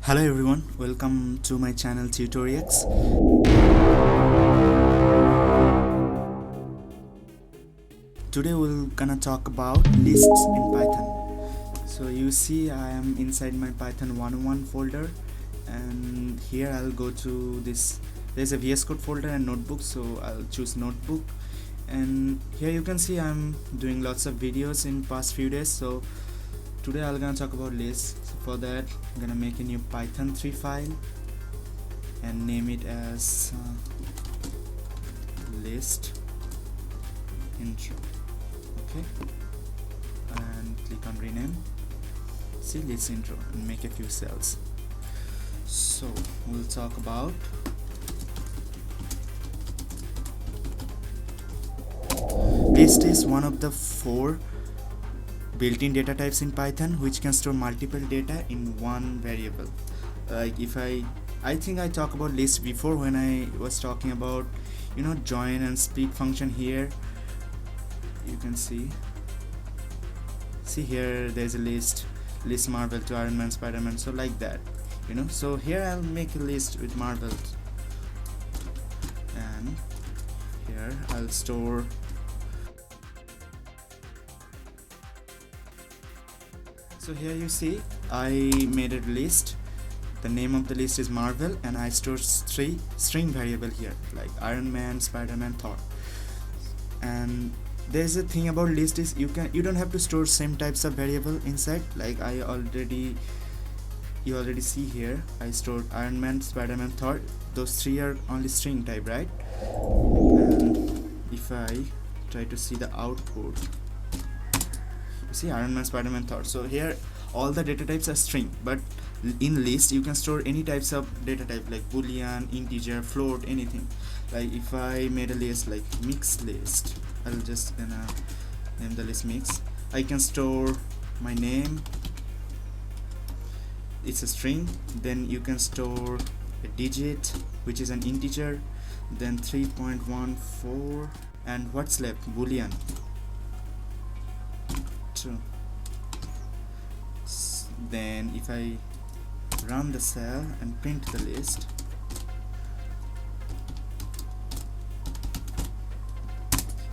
Hello everyone, welcome to my channel TUTORIEX. Today we're gonna talk about lists in Python. So you see I am inside my Python 101 folder, and here I'll go to this. There's a VS Code folder and notebook, so I'll choose notebook. And here you can see I'm doing lots of videos in past few days, so today I'm gonna talk about lists. So for that I'm gonna make a new Python 3 file and name it as list intro. Okay, and click on rename. See, list intro, and make a few cells. So we'll talk about list is one of the 4 built-in data types in Python which can store multiple data in one variable. Like if I think I talked about list before when I was talking about join and split function. Here you can see here there's a list Marvel to Iron Man, Spider-Man, so like that, so here I'll make a list with Marvel, and here I'll store. So here you see I made a list. The name of the list is Marvel, and I store 3 string variable here like Iron Man, Spider-Man, Thor. And there's a thing about list is you don't have to store same types of variable inside. Like you already see here I stored Iron Man, Spider-Man, Thor. Those 3 are only string type, right? And if I try to see the output, see Iron Man, Spider-Man, Thor. So here all the data types are string, but in list you can store any types of data type like boolean, integer, float, anything. Like if I made a list like mix list, I'll just name the list mix. I can store my name, it's a string. Then you can store a digit which is an integer, then 3.14, and what's left, boolean. Then if I run the cell and print the list,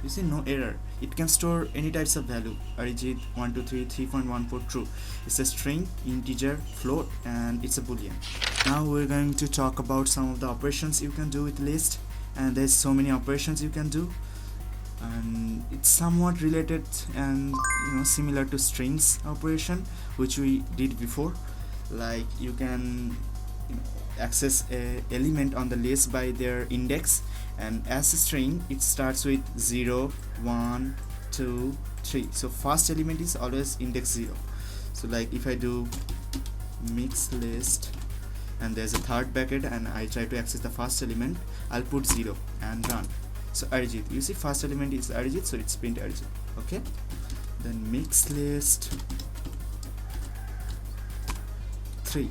you see no error. It can store any types of value. Arijit 123 3.14 true. It's a string, integer, float, and it's a boolean. Now we're going to talk about some of the operations you can do with list, and there's so many operations you can do, and it's somewhat related and similar to strings operation which we did before. Like you can access a element on the list by their index, and as a string it starts with 0, 1, 2, 3. So first element is always index 0. So like if I do mix list and there's a third bracket and I try to access the first element, I'll put 0 and run. So Arijit, you see first element is Arijit, so it's print Arijit. Okay, then mix list 3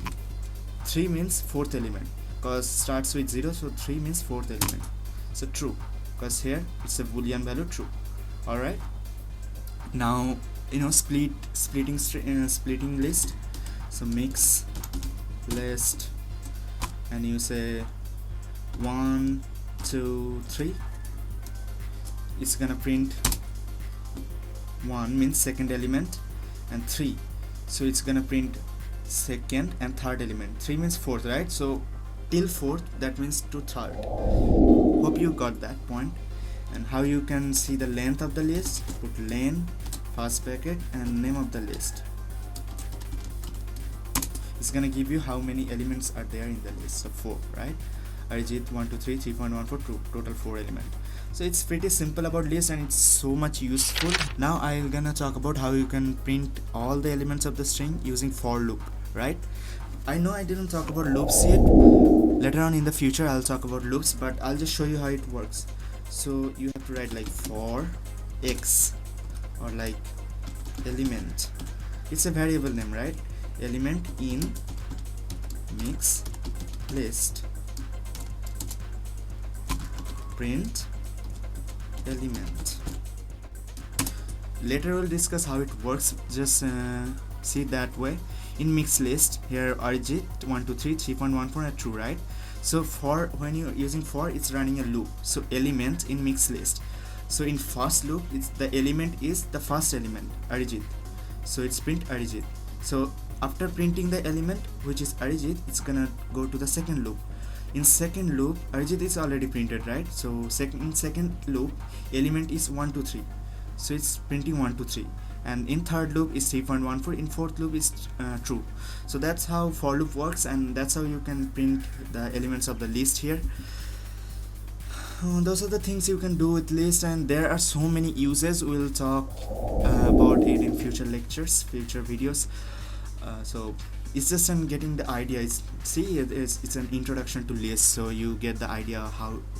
means 4th element, because starts with 0, so 3 means 4th element, so true, because here it's a boolean value, true. Alright, now splitting list. So mix list, and you say 1, 2, 3. It's gonna print 1 means second element, and 3, so it's gonna print second and third element. 3 means 4th, right? So till 4th, that means to 3rd. Hope you got that point. And how you can see the length of the list, put len, first bracket, and name of the list. It's gonna give you how many elements are there in the list. So 4, right? Arijit 123 3.14 true, total 4 element. So it's pretty simple about list, and it's so much useful. Now I'm gonna talk about how you can print all the elements of the string using for loop, right? I know I didn't talk about loops yet. Later on in the future I'll talk about loops, but I'll just show you how it works. So you have to write like for x, or like element, it's a variable name, right? Element in mix list, print element. Later we'll discuss how it works, just see that way. in mixed list here Arijit 1 2 3 3.14 are true, right? So for when you're using for, it's running a loop. So element in mixed list, so in first loop it's the element is the first element Arijit, so it's print Arijit. So after printing the element which is Arijit, it's gonna go to the second loop. In second loop Arijit is already printed, right? So in second loop element is 1 2 3, so it's printing 1 2 3, and in third loop is 3.14, in fourth loop is true. So that's how for loop works, and that's how you can print the elements of the list here. Those are the things you can do with list, and there are so many uses. We'll talk about it in future lectures, future videos. So it's just getting the idea. It's an introduction to list, so you get the idea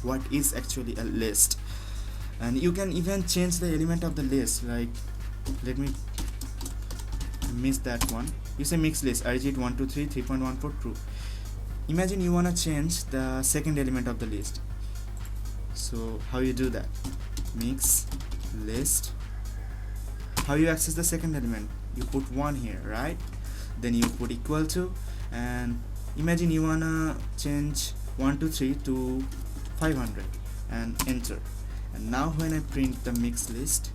what is actually a list. And you can even change the element of the list, like let me miss that one. You say mixed list Arijit 1 2 3 3.14 true. Imagine you want to change the second element of the list. So how you do that? Mix list. How you access the second element? You put 1 here, right? Then you put equal to, and imagine you wanna change 1 2 3 to 500 and enter. And now when I print the mixed list,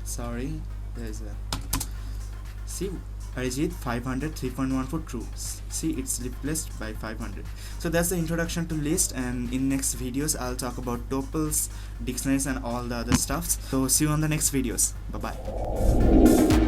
sorry, there's a see Arijit 500 3.14 true. See, it's replaced by 500. So that's the introduction to list, and in next videos I'll talk about tuples, dictionaries and all the other stuffs. So see you on the next videos. Bye bye.